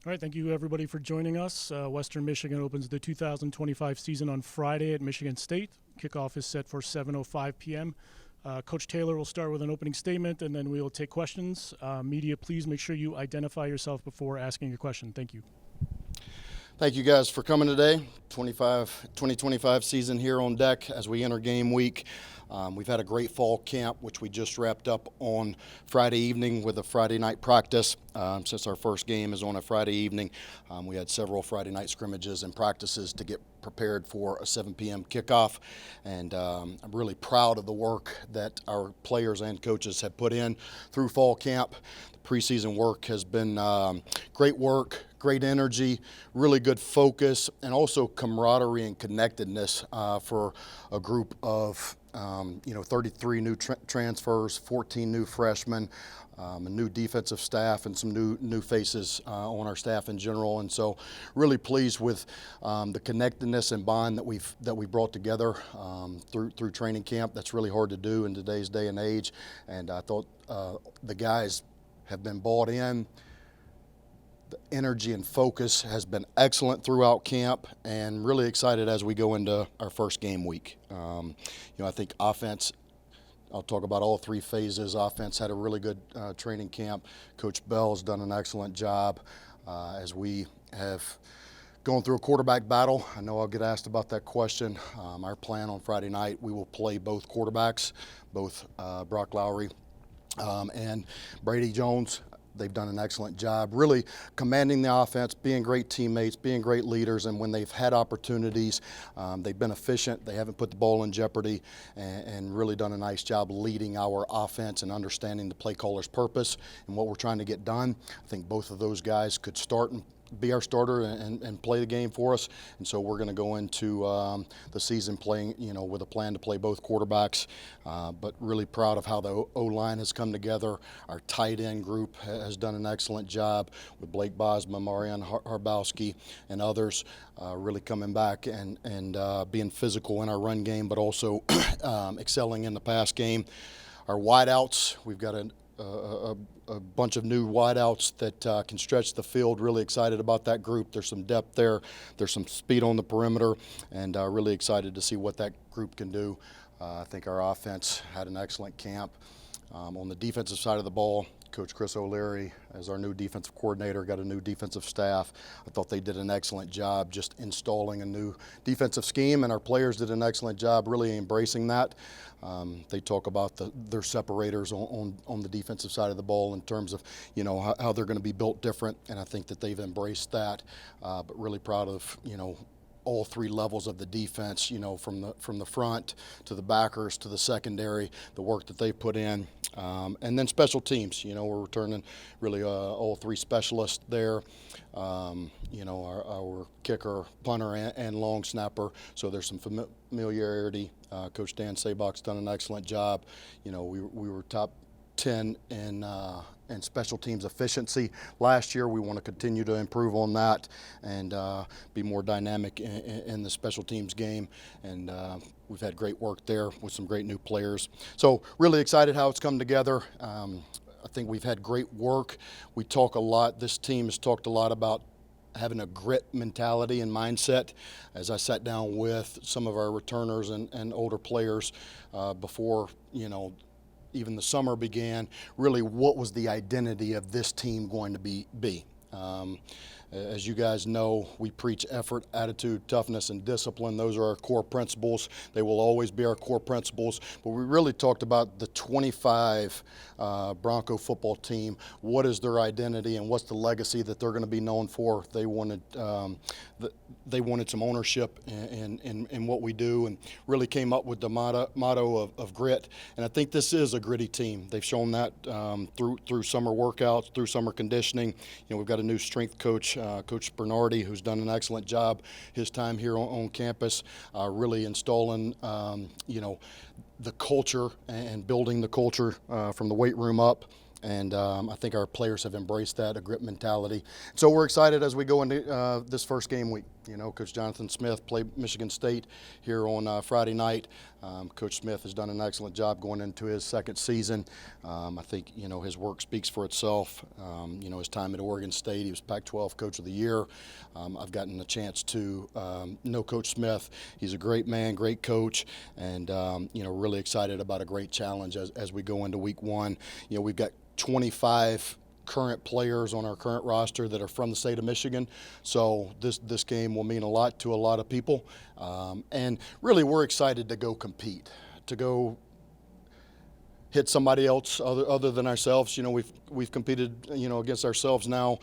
All right, thank you everybody for joining us. Western Michigan opens the 2025 season on Friday at Michigan State. Kickoff is set for 7:05 p.m. Coach Taylor will start with an opening statement, and then we will take questions. Media, please make sure you identify yourself before asking a question. Thank you. Thank you guys for coming today. 2025 season here on deck as we enter game week. We've had a great fall camp, which we just wrapped up on Friday evening with a Friday night practice. Since our first game is on a Friday evening, we had several Friday night scrimmages and practices to get prepared for a 7 p.m. kickoff. And I'm really proud of the work that our players and coaches have put in through fall camp. The preseason work has been great work, great energy, really good focus, and also camaraderie and connectedness for a group of 33 new transfers, 14 new freshmen, a new defensive staff, and some new faces on our staff in general. And so, really pleased with the connectedness and bond that we brought together through training camp. That's really hard to do in today's day and age. And I thought the guys have been bought in. The energy and focus has been excellent throughout camp, and really excited as we go into our first game week. I think offense, I'll talk about all three phases. Offense had a really good training camp. Coach Bell has done an excellent job as we have gone through a quarterback battle. I know I'll get asked about that question. Our plan on Friday night, we will play both quarterbacks, both Brock Lowry and Brady Jones. They've done an excellent job really commanding the offense, being great teammates, being great leaders, and when they've had opportunities, they've been efficient. They haven't put the ball in jeopardy, and really done a nice job leading our offense and understanding the play caller's purpose and what we're trying to get done. I think both of those guys could start and be our starter and play the game for us. And so we're going to go into the season playing, with a plan to play both quarterbacks. But really proud of how the O-line has come together. Our tight end group has done an excellent job with Blake Bosma, Marian Harbowski, and others really coming back and being physical in our run game, but also excelling in the pass game. Our wideouts, we've got a bunch of new wideouts that can stretch the field. Really excited about that group. There's some depth there. There's some speed on the perimeter, and really excited to see what that group can do. I think our offense had an excellent camp. On the defensive side of the ball, Coach Chris O'Leary, as our new defensive coordinator, got a new defensive staff. I thought they did an excellent job just installing a new defensive scheme, and our players did an excellent job really embracing that. They talk about their separators on the defensive side of the ball in terms of how they're going to be built different, and I think that they've embraced that. But really proud of all three levels of the defense, from the front to the backers to the secondary, the work that they put in. And then special teams, we're returning really all three specialists there. Our kicker, punter, and long snapper. So there's some familiarity. Coach Dan Sabok's done an excellent job. We were top 10 in special teams efficiency last year. We want to continue to improve on that and be more dynamic in the special teams game. And we've had great work there with some great new players. So really excited how it's come together. I think we've had great work. We talk a lot, this team has talked a lot about having a grit mentality and mindset. As I sat down with some of our returners and older players before, even the summer began, really what was the identity of this team going to be. As you guys know, we preach effort, attitude, toughness, and discipline. Those are our core principles. They will always be our core principles. But we really talked about the 25 Bronco football team. What is their identity and what's the legacy that they're going to be known for? They wanted some ownership in what we do, and really came up with the motto of grit. And I think this is a gritty team. They've shown that through summer workouts, through summer conditioning. We've got a new strength coach, Coach Bernardi, who's done an excellent job his time here on campus, really installing the culture and building the culture from the weight room up. And I think our players have embraced that, a grit mentality. So we're excited as we go into this first game week. You know, Coach Jonathan Smith played Michigan State here on Friday night. Coach Smith has done an excellent job going into his second season. I think, you know, his work speaks for itself. You know, his time at Oregon State, he was Pac-12 Coach of the Year. I've gotten a chance to know Coach Smith. He's a great man, great coach, and, you know, really excited about a great challenge as we go into week one. You know, we've got 25 current players on our current roster that are from the state of Michigan. So this game will mean a lot to a lot of people. And really, we're excited to go compete, to go hit somebody else other than ourselves. You know, we've competed, you know, against ourselves now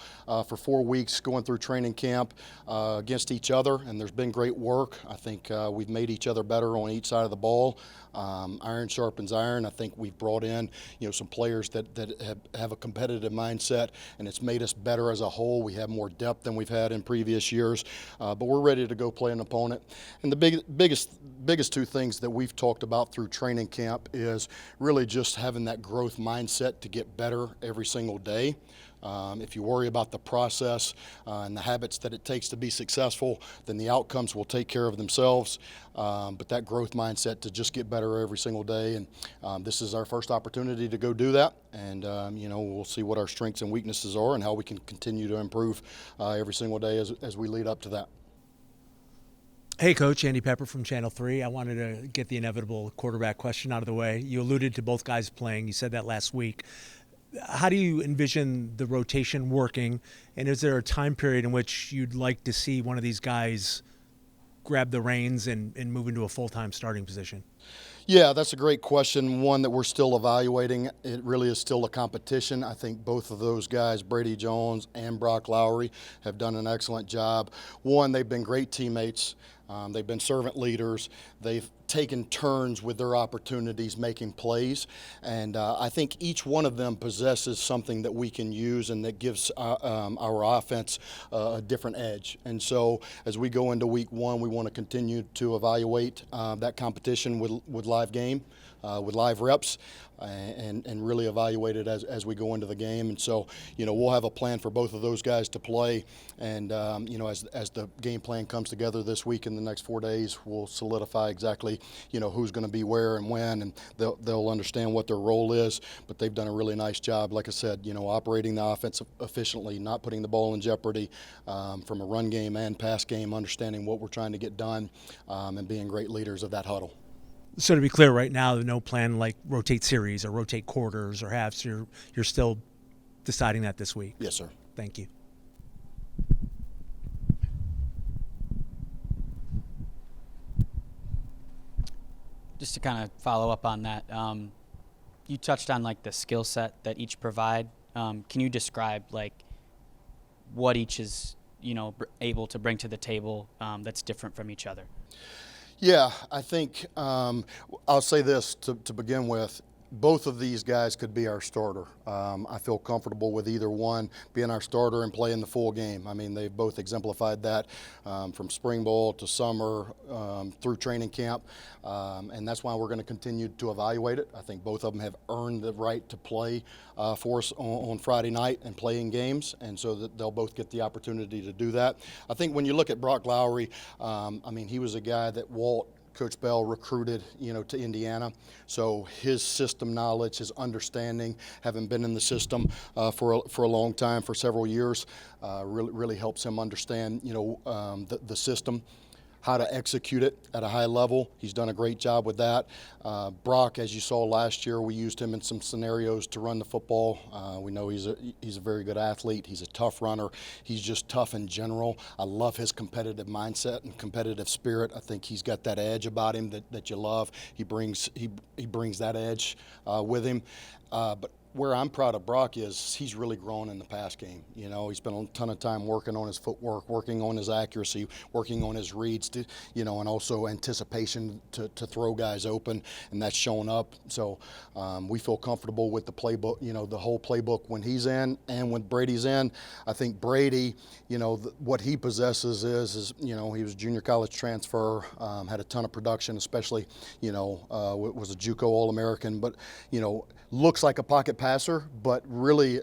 for 4 weeks, going through training camp against each other, and there's been great work. I think we've made each other better on each side of the ball. Iron sharpens iron. I think we've brought in, you know, some players that have a competitive mindset, and it's made us better as a whole. We have more depth than we've had in previous years, but we're ready to go play an opponent. And the biggest two things that we've talked about through training camp is really just having that growth mindset to get better every single day. If you worry about the process and the habits that it takes to be successful, then the outcomes will take care of themselves. But that growth mindset to just get better every single day, and this is our first opportunity to go do that. And you know, we'll see what our strengths and weaknesses are and how we can continue to improve every single day as we lead up to that. Hey, Coach. Andy Pepper from Channel 3. I wanted to get the inevitable quarterback question out of the way. You alluded to both guys playing. You said that last week. How do you envision the rotation working, and is there a time period in which you'd like to see one of these guys grab the reins and move into a full-time starting position? Yeah, that's a great question, one that we're still evaluating. It really is still a competition. I think both of those guys, Brady Jones and Brock Lowry, have done an excellent job. One, they've been great teammates. They've been servant leaders. They've taken turns with their opportunities making plays, and I think each one of them possesses something that we can use and that gives our offense a different edge. And so as we go into week one, we want to continue to evaluate that competition with live game, with live reps, and really evaluate it as we go into the game. And so, you know, we'll have a plan for both of those guys to play, and you know, as the game plan comes together this week in the next 4 days, we'll solidify exactly, you know, who's going to be where and when, and they'll understand what their role is. But they've done a really nice job, like I said, you know, operating the offense efficiently, not putting the ball in jeopardy, from a run game and pass game, understanding what we're trying to get done, and being great leaders of that huddle. So to be clear, right now, there's no plan like rotate series or rotate quarters or halves. You're still deciding that this week? Yes, sir. Thank you. Just to kind of follow up on that, you touched on like the skill set that each provide. Can you describe like what each is, you know, able to bring to the table that's different from each other? Yeah, I think I'll say this to begin with. Both of these guys could be our starter. I feel comfortable with either one being our starter and playing the full game. I mean, they've both exemplified that from spring ball to summer through training camp, and that's why we're going to continue to evaluate it. I think both of them have earned the right to play for us on Friday night and play in games, and so that they'll both get the opportunity to do that. I think when you look at Brock Lowry, I mean, he was a guy that Coach Bell recruited, you know, to Indiana. So his system knowledge, his understanding, having been in the system for a long time, for several years, really helps him understand, you know, the system, how to execute it at a high level. He's done a great job with that. Brock, as you saw last year, we used him in some scenarios to run the football. We know he's a very good athlete. He's a tough runner. He's just tough in general. I love his competitive mindset and competitive spirit. I think he's got that edge about him that you love. He brings that edge with him. But where I'm proud of Brock is he's really grown in the pass game. You know, he spent a ton of time working on his footwork, working on his accuracy, working on his reads, you know, and also anticipation to throw guys open, and that's shown up. So we feel comfortable with the playbook, you know, the whole playbook when he's in and when Brady's in. I think Brady, you know, what he possesses is, you know, he was a junior college transfer, had a ton of production, especially, you know, was a JUCO All-American, but, you know, looks like a pocket passer, but really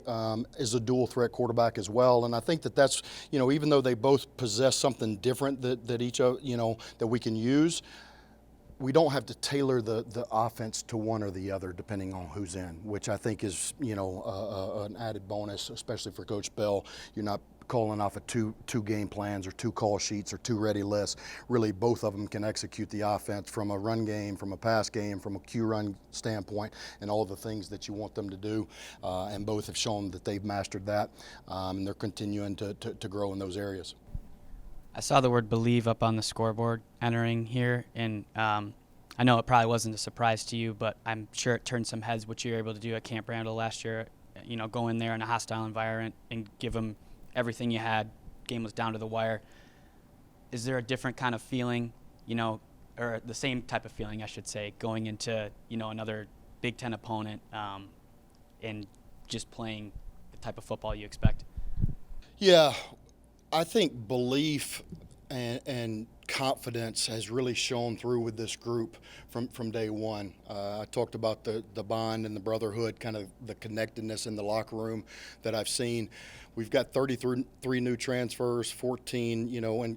is a dual threat quarterback as well. And I think that's, even though they both possess something different that each of, that we can use, we don't have to tailor the offense to one or the other depending on who's in, which I think is, an added bonus, especially for Coach Bell. You're not calling off of two game plans or two call sheets or two ready lists. Really, both of them can execute the offense from a run game, from a pass game, from a Q run standpoint, and all the things that you want them to do. And both have shown that they've mastered that, and they're continuing to grow in those areas. I saw the word believe up on the scoreboard entering here, and I know it probably wasn't a surprise to you, but I'm sure it turned some heads what you were able to do at Camp Randall last year. Go in there in a hostile environment and give them everything you had. Game was down to the wire. Is there a different kind of feeling, or the same type of feeling, I should say, going into, another Big Ten opponent and just playing the type of football you expect? Yeah, I think belief and confidence has really shown through with this group from day one. I talked about the bond and the brotherhood, kind of the connectedness in the locker room that I've seen. We've got 33 new transfers, 14,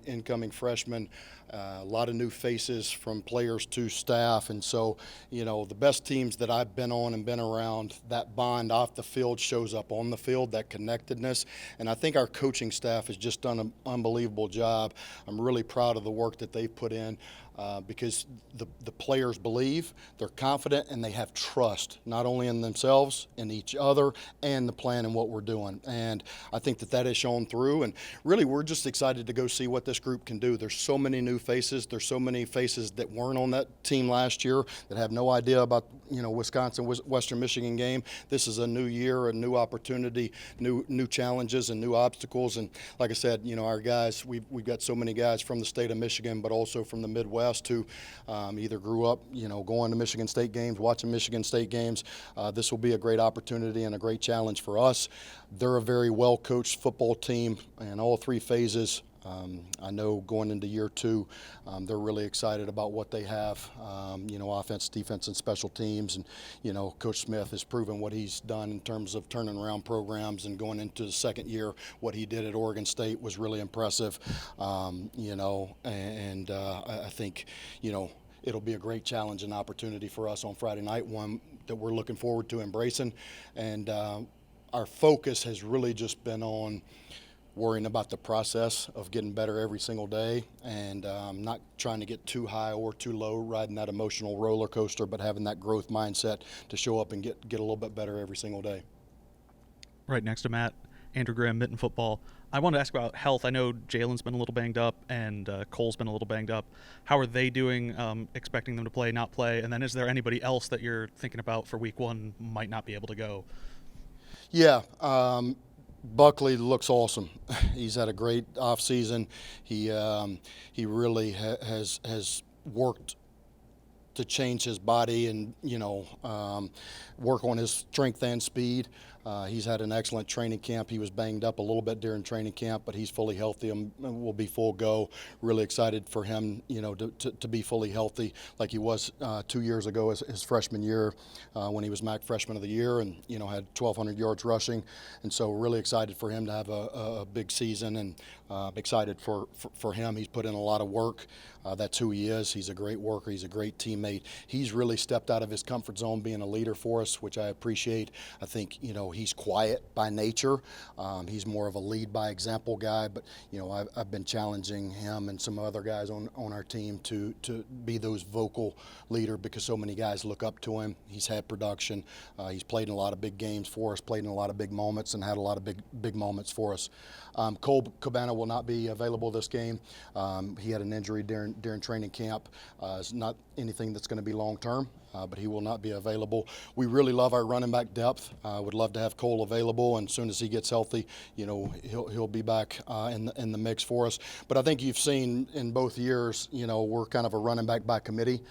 incoming freshmen, a lot of new faces from players to staff. And so, the best teams that I've been on and been around, that bond off the field shows up on the field, that connectedness. And I think our coaching staff has just done an unbelievable job. I'm really proud of the work that they've put in. Because the players believe, they're confident, and they have trust, not only in themselves, in each other, and the plan and what we're doing. And I think that has shown through. And really, we're just excited to go see what this group can do. There's so many new faces. There's so many faces that weren't on that team last year that have no idea about, Wisconsin, Western Michigan game. This is a new year, a new opportunity, new challenges and new obstacles. And like I said, our guys, we've got so many guys from the state of Michigan, but also from the Midwest who either grew up, going to Michigan State games, watching Michigan State games. This will be a great opportunity and a great challenge for us. They're a very well-coached football team in all three phases. I know going into year two, they're really excited about what they have, offense, defense, and special teams. And, Coach Smith has proven what he's done in terms of turning around programs, and going into the second year, what he did at Oregon State was really impressive, and I think, it'll be a great challenge and opportunity for us on Friday night, one that we're looking forward to embracing. And our focus has really just been on worrying about the process of getting better every single day, and not trying to get too high or too low, riding that emotional roller coaster, but having that growth mindset to show up and get a little bit better every single day. Right next to Matt, Andrew Graham, Mitten Football. I want to ask about health. I know Jalen's been a little banged up, and Cole's been a little banged up. How are they doing, expecting them to play, not play? And then is there anybody else that you're thinking about for week one might not be able to go? Yeah, Buckley looks awesome. He's had a great offseason. He really has worked to change his body and, work on his strength and speed. He's had an excellent training camp. He was banged up a little bit during training camp, but he's fully healthy and will be full go. Really excited for him, to be fully healthy like he was 2 years ago, his freshman year, when he was MAC Freshman of the Year, and had 1,200 yards rushing. And so really excited for him to have a big season, and excited for him. He's put in a lot of work. That's who he is. He's a great worker. He's a great teammate. He's really stepped out of his comfort zone, being a leader for us, which I appreciate. I think, he's quiet by nature. He's more of a lead by example guy, but, I've been challenging him and some other guys on our team to be those vocal leader, because so many guys look up to him. He's had production. He's played in a lot of big games for us, played in a lot of big moments, and had a lot of big moments for us. Cole Cabana will not be available this game. He had an injury during training camp. It's not anything that's going to be long term, but he will not be available. We really love our running back depth. Would love to have Cole available, and as soon as he gets healthy, he'll be back in the mix for us. But I think you've seen in both years, we're kind of a running back by committee.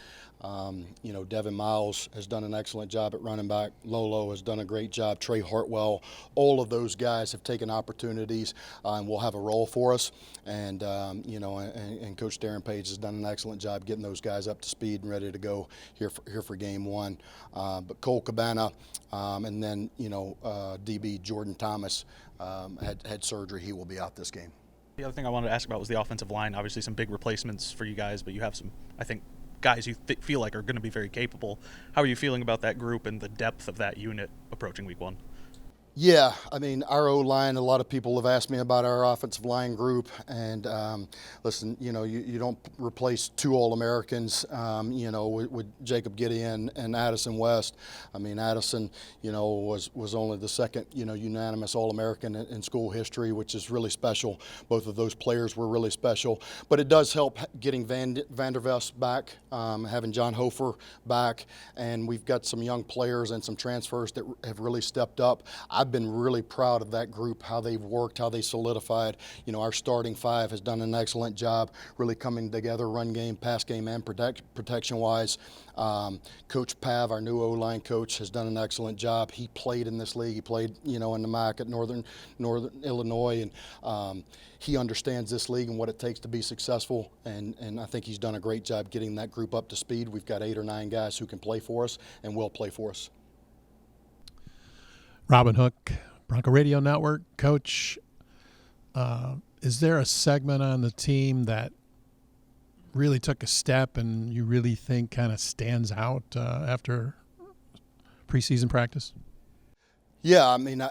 Devin Miles has done an excellent job at running back. Lolo has done a great job. Trey Hartwell, all of those guys have taken opportunities and will have a role for us. And Coach Darren Page has done an excellent job getting those guys up to speed and ready to go here for game one. But Cole Cabana and then DB Jordan Thomas had surgery. He will be out this game. The other thing I wanted to ask about was the offensive line. Obviously, some big replacements for you guys, but you have some, I think, guys you feel like are going to be very capable. How are you feeling about that group and the depth of that unit approaching week one? Yeah, I mean, our O-line, a lot of people have asked me about our offensive line group. And, listen, you don't replace two All-Americans, with Jacob Gideon and Addison West. I mean, Addison, was only the second, unanimous All-American in school history, which is really special. Both of those players were really special. But it does help getting Vandervest back, having John Hofer back. And we've got some young players and some transfers that have really stepped up. I've been really proud of that group, how they've worked, how they solidified. Our starting five has done an excellent job really coming together, run game, pass game, and protection-wise. Coach Pav, our new O-line coach, has done an excellent job. He played in this league. He played, in the MAC at Northern Illinois, and he understands this league and what it takes to be successful, and I think he's done a great job getting that group up to speed. We've got 8 or 9 guys who can play for us and will play for us. Robin Hook, Bronco Radio Network. Coach, is there a segment on the team that really took a step and you really think kind of stands out after preseason practice? Yeah, I mean,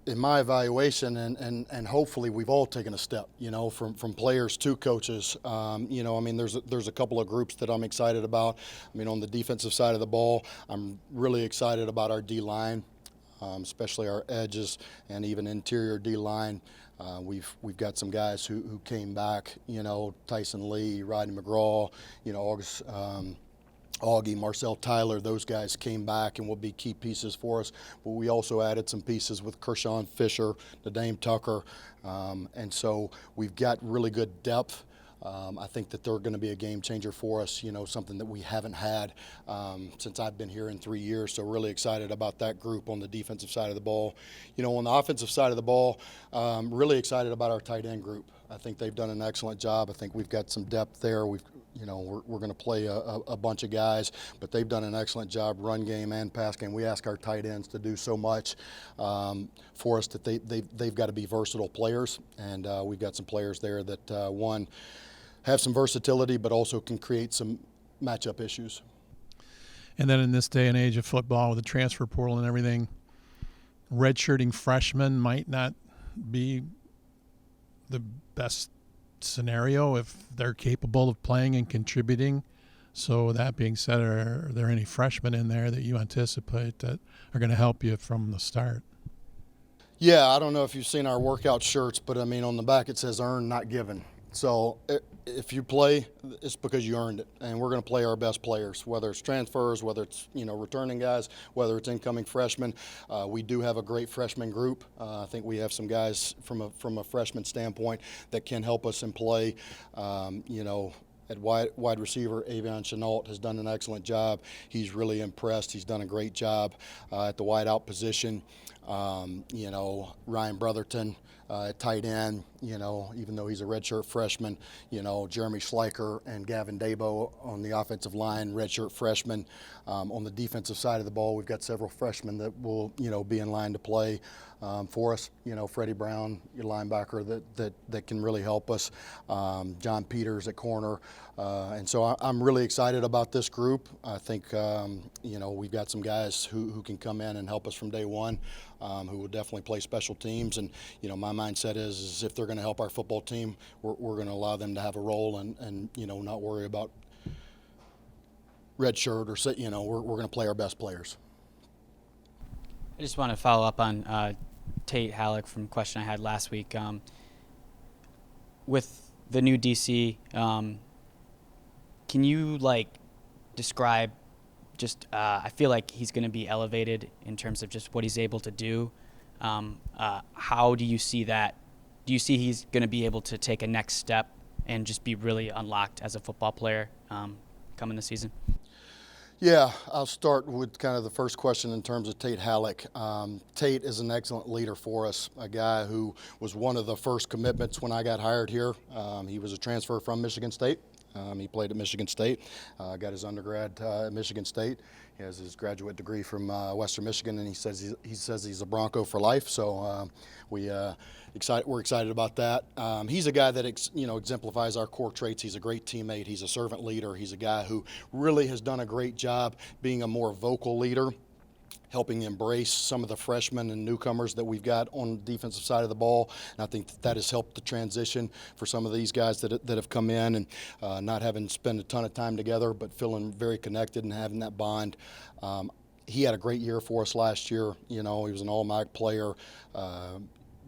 in my evaluation, and hopefully we've all taken a step, from players to coaches. There's a couple of groups that I'm excited about. I mean, on the defensive side of the ball, I'm really excited about our D-line, especially our edges and even interior D-line. We've got some guys who came back, Tyson Lee, Rodney McGraw, August Augie, Marcel Tyler, those guys came back and will be key pieces for us. But we also added some pieces with Kershawn Fisher, Nadeem Tucker, and so we've got really good depth. I think that they're going to be a game changer for us, something that we haven't had since I've been here in 3 years. So really excited about that group on the defensive side of the ball. On the offensive side of the ball, really excited about our tight end group. I think they've done an excellent job. I think we've got some depth there. We're going to play a bunch of guys, but they've done an excellent job run game and pass game. We ask our tight ends to do so much for us that they've got to be versatile players, and we've got some players there that, have some versatility, but also can create some matchup issues. And then in this day and age of football with the transfer portal and everything, redshirting freshmen might not be the best scenario if they're capable of playing and contributing. So that being said, are there any freshmen in there that you anticipate that are going to help you from the start? Yeah, I don't know if you've seen our workout shirts, but I mean, on the back it says earned, not given. So if you play, it's because you earned it, and we're going to play our best players, whether it's transfers, whether it's returning guys, whether it's incoming freshmen. We do have a great freshman group. I think we have some guys from a freshman standpoint that can help us in play. At wide receiver, Avion Chenault has done an excellent job. He's really impressed. He's done a great job at the wideout position. Ryan Brotherton at tight end, even though he's a redshirt freshman, Jeremy Schleicher and Gavin Dabo on the offensive line, redshirt freshmen. On the defensive side of the ball, we've got several freshmen that will, be in line to play for us. Freddie Brown, your linebacker that can really help us. John Peters at corner. And so I'm really excited about this group. I think, we've got some guys who can come in and help us from day one, who will definitely play special teams. And, my mindset is if they're going to help our football team, we're going to allow them to have a role and not worry about red shirt or, we're going to play our best players. I just want to follow up on Tate Halleck from a question I had last week. With the new DC, can you describe just I feel like he's going to be elevated in terms of just what he's able to do. How do you see that? Do you see he's going to be able to take a next step and just be really unlocked as a football player coming this season? Yeah, I'll start with kind of the first question in terms of Tate Halleck. Tate is an excellent leader for us, a guy who was one of the first commitments when I got hired here. He was a transfer from Michigan State. He played at Michigan State, got his undergrad at Michigan State. He has his graduate degree from Western Michigan, and he says he's a Bronco for life. So we're excited about that. He's a guy that exemplifies our core traits. He's a great teammate. He's a servant leader. He's a guy who really has done a great job being a more vocal leader, helping embrace some of the freshmen and newcomers that we've got on the defensive side of the ball. And I think that has helped the transition for some of these guys that have come in and not having spent a ton of time together, but feeling very connected and having that bond. He had a great year for us last year. He was an all-MAC player.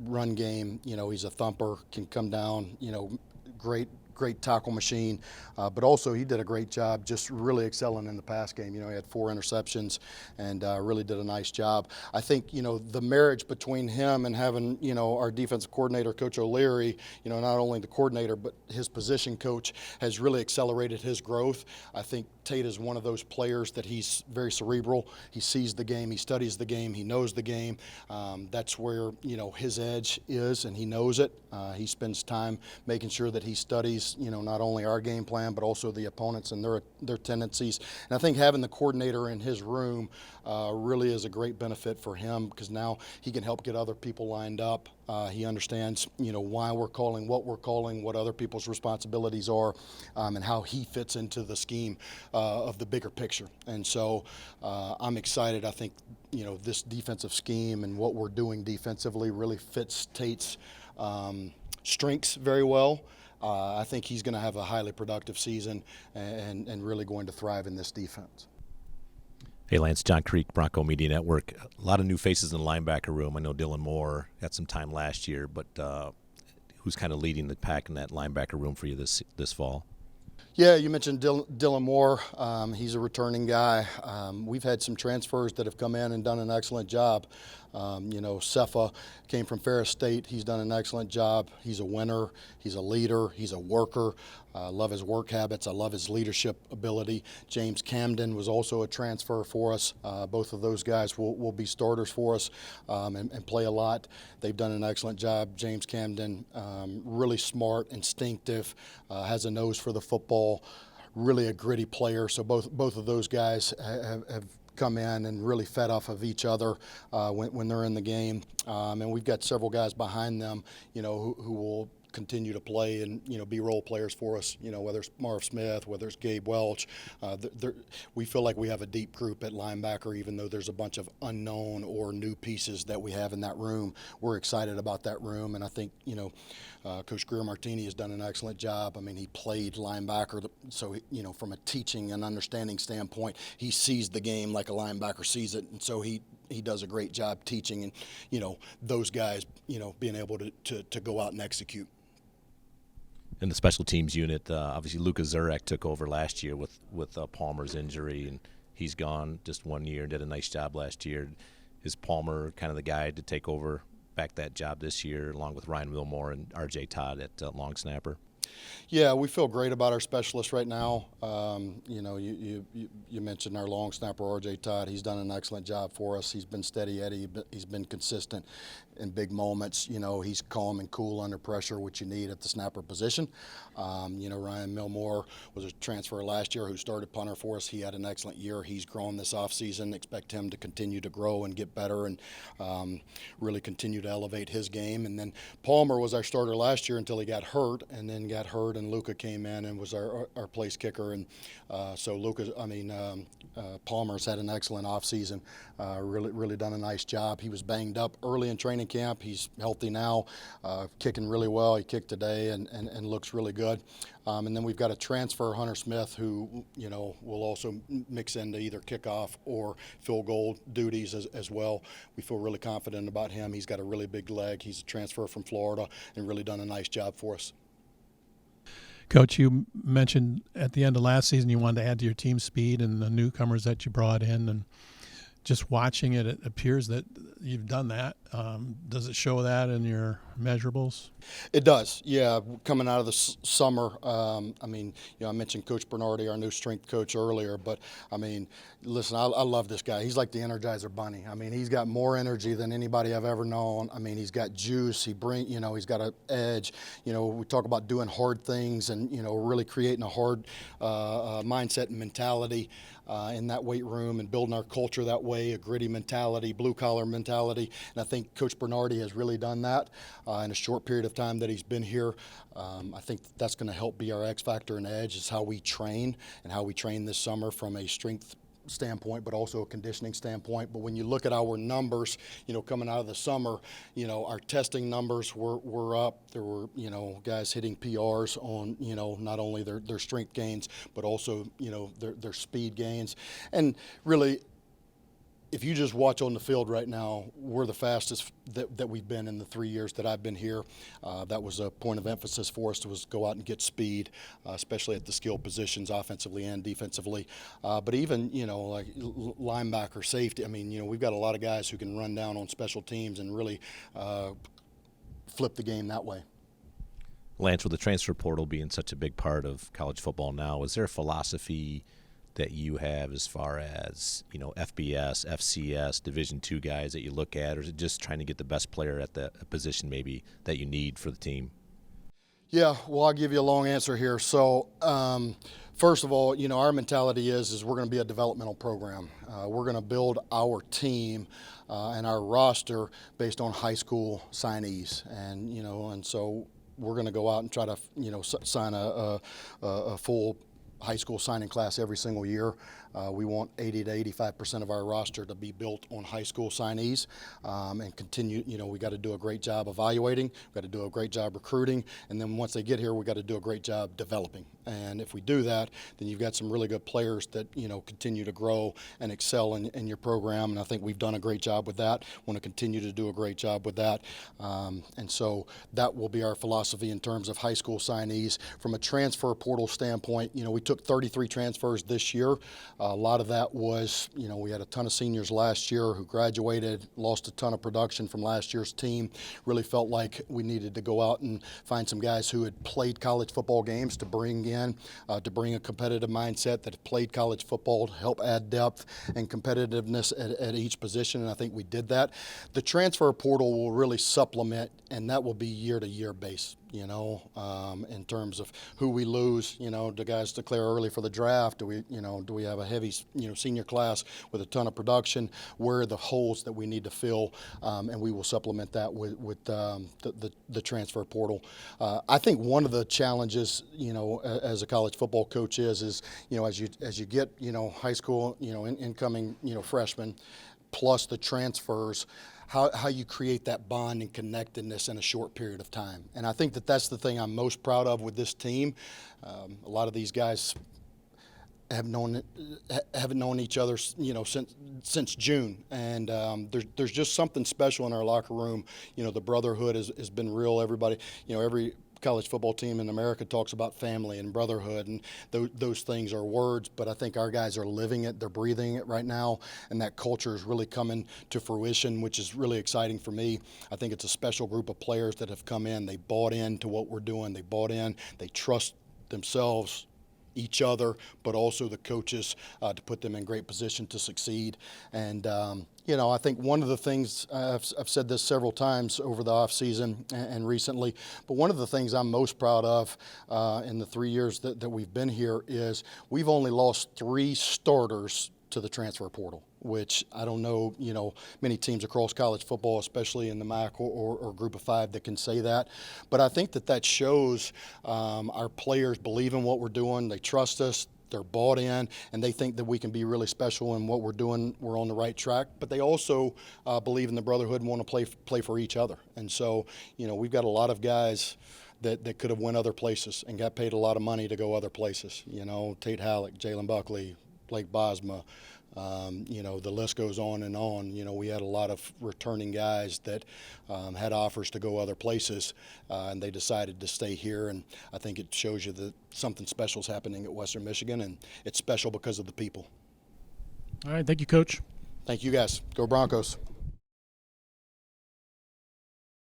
Run game, he's a thumper, can come down, great tackle machine, but also he did a great job just really excelling in the pass game. He had 4 interceptions and really did a nice job. I think, the marriage between him and having, our defensive coordinator, Coach O'Leary, not only the coordinator, but his position coach has really accelerated his growth. I think Tate is one of those players that he's very cerebral. He sees the game, he studies the game, he knows the game. That's where, his edge is, and he knows it. He spends time making sure that he studies, not only our game plan, but also the opponents and their tendencies. And I think having the coordinator in his room really is a great benefit for him, because now he can help get other people lined up. He understands, why we're calling, what other people's responsibilities are, and how he fits into the scheme of the bigger picture. And so I'm excited. I think, this defensive scheme and what we're doing defensively really fits Tate's strengths very well. I think he's going to have a highly productive season and really going to thrive in this defense. Hey, Lance, John Creek, Bronco Media Network. A lot of new faces in the linebacker room. I know Dylan Moore had some time last year, but who's kind of leading the pack in that linebacker room for you this fall? Yeah, you mentioned Dylan Moore. He's a returning guy. We've had some transfers that have come in and done an excellent job. Cefa came from Ferris State. He's done an excellent job. He's a winner. He's a leader. He's a worker. I love his work habits. I love his leadership ability. James Camden was also a transfer for us. Both of those guys will be starters for us and play a lot. They've done an excellent job. James Camden, really smart, instinctive, has a nose for the football, really a gritty player. So both of those guys have come in and really fed off of each other when they're in the game. And we've got several guys behind them, who will continue to play and be role players for us, whether it's Marv Smith, whether it's Gabe Welch. We feel like we have a deep group at linebacker, even though there's a bunch of unknown or new pieces that we have in that room. We're excited about that room, and I think Coach Greer Martini has done an excellent job. I mean, he played linebacker, so from a teaching and understanding standpoint, he sees the game like a linebacker sees it, and so he does a great job teaching, and those guys being able to go out and execute. In the special teams unit, obviously Luka Zurek took over last year with Palmer's injury, and he's gone just 1 year and did a nice job last year. Is Palmer kind of the guy to take over back that job this year, along with Ryan Wilmore and R.J. Todd at long snapper? Yeah, we feel great about our specialists right now. You mentioned our long snapper, R.J. Todd. He's done an excellent job for us. He's been steady Eddie. He's been consistent in big moments. He's calm and cool under pressure, which you need at the snapper position. Ryan Milmore was a transfer last year who started punter for us. He had an excellent year. He's grown this offseason. Expect him to continue to grow and get better and really continue to elevate his game. And then Palmer was our starter last year until he got hurt, and then got hurt, and Luka came in and was our place kicker. And so Palmer's had an excellent offseason, really done a nice job. He was banged up early in training camp. He's healthy now, kicking really well. He kicked today and looks really good. And then we've got a transfer, Hunter Smith, who will also mix into either kickoff or field goal duties as well. We feel really confident about him. He's got a really big leg. He's a transfer from Florida and really done a nice job for us. Coach, you mentioned at the end of last season you wanted to add to your team speed and the newcomers that you brought in, and just watching it, it appears that you've done that. Does it show that in your measurables? It does, yeah. Coming out of the summer, I mean, I mentioned Coach Bernardi, our new strength coach, earlier, but I mean, listen, I love this guy. He's like the Energizer Bunny. I mean, he's got more energy than anybody I've ever known. I mean, he's got juice. He's got an edge. We talk about doing hard things and really creating a hard mindset and mentality in that weight room and building our culture that way, a gritty mentality, blue collar mentality. And I think Coach Bernardi has really done that in a short period of time that he's been here. I think that's going to help be our X factor and edge is how we train and how we train this summer from a strength standpoint, but also a conditioning standpoint. But when you look at our numbers, coming out of the summer, our testing numbers were up. There were, guys hitting PRs on, not only their strength gains, but also, their speed gains. And really, if you just watch on the field right now, we're the fastest that we've been in the 3 years that I've been here. That was a point of emphasis for us, was go out and get speed, especially at the skill positions, offensively and defensively. But even, like linebacker, safety, I mean, we've got a lot of guys who can run down on special teams and really flip the game that way. Lance, with the transfer portal being such a big part of college football now, is there a philosophy that you have as far as, FBS, FCS, Division II guys that you look at, or is it just trying to get the best player at the position maybe that you need for the team? Yeah, well, I'll give you a long answer here. So, first of all, our mentality is we're going to be a developmental program. We're going to build our team and our roster based on high school signees, and so we're going to go out and try to, sign a full high school signing class every single year. We want 80 to 85% of our roster to be built on high school signees and continue. We got to do a great job evaluating, we got to do a great job recruiting, and then once they get here, we got to do a great job developing. And if we do that, then you've got some really good players that continue to grow and excel in your program. And I think we've done a great job with that. Want to continue to do a great job with that. And so that will be our philosophy in terms of high school signees. From a transfer portal standpoint, we took 33 transfers this year. A lot of that was, we had a ton of seniors last year who graduated, lost a ton of production from last year's team. Really felt like we needed to go out and find some guys who had played college football games to bring in, to bring a competitive mindset, that have played college football, to help add depth and competitiveness at each position, and I think we did that. The transfer portal will really supplement, and that will be year-to-year based. In terms of who we lose, do guys declare early for the draft? Do we have a heavy, senior class with a ton of production? Where are the holes that we need to fill? And we will supplement that with the transfer portal. I think one of the challenges, as a college football coach is as you get, high school, incoming, freshmen, plus the transfers, how you create that bond and connectedness in a short period of time. And I think that's the thing I'm most proud of with this team. A lot of these guys haven't known each other, since June, and there's just something special in our locker room. The brotherhood has been real. Everybody, every college football team in America talks about family and brotherhood, and those things are words, but I think our guys are living it, they're breathing it right now, and that culture is really coming to fruition, which is really exciting for me. I think it's a special group of players that have come in. They bought into what we're doing. They bought in. They trust themselves, each other, but also the coaches to put them in great position to succeed. And I think one of the things, I've said this several times over the off season and recently, but one of the things I'm most proud of in the 3 years that we've been here is we've only lost 3 starters to the transfer portal, which I don't know, many teams across college football, especially in the MAC or Group of 5, that can say that. But I think that shows our players believe in what we're doing. They trust us. They're bought in, and they think that we can be really special in what we're doing. We're on the right track. But they also believe in the brotherhood and want to play for each other. And so, we've got a lot of guys that could have went other places and got paid a lot of money to go other places. Tate Halleck, Jalen Buckley, Blake Bosma, the list goes on and on. We had a lot of returning guys that had offers to go other places, and they decided to stay here. And I think it shows you that something special is happening at Western Michigan, and it's special because of the people. All right, thank you, Coach. Thank you, guys. Go Broncos.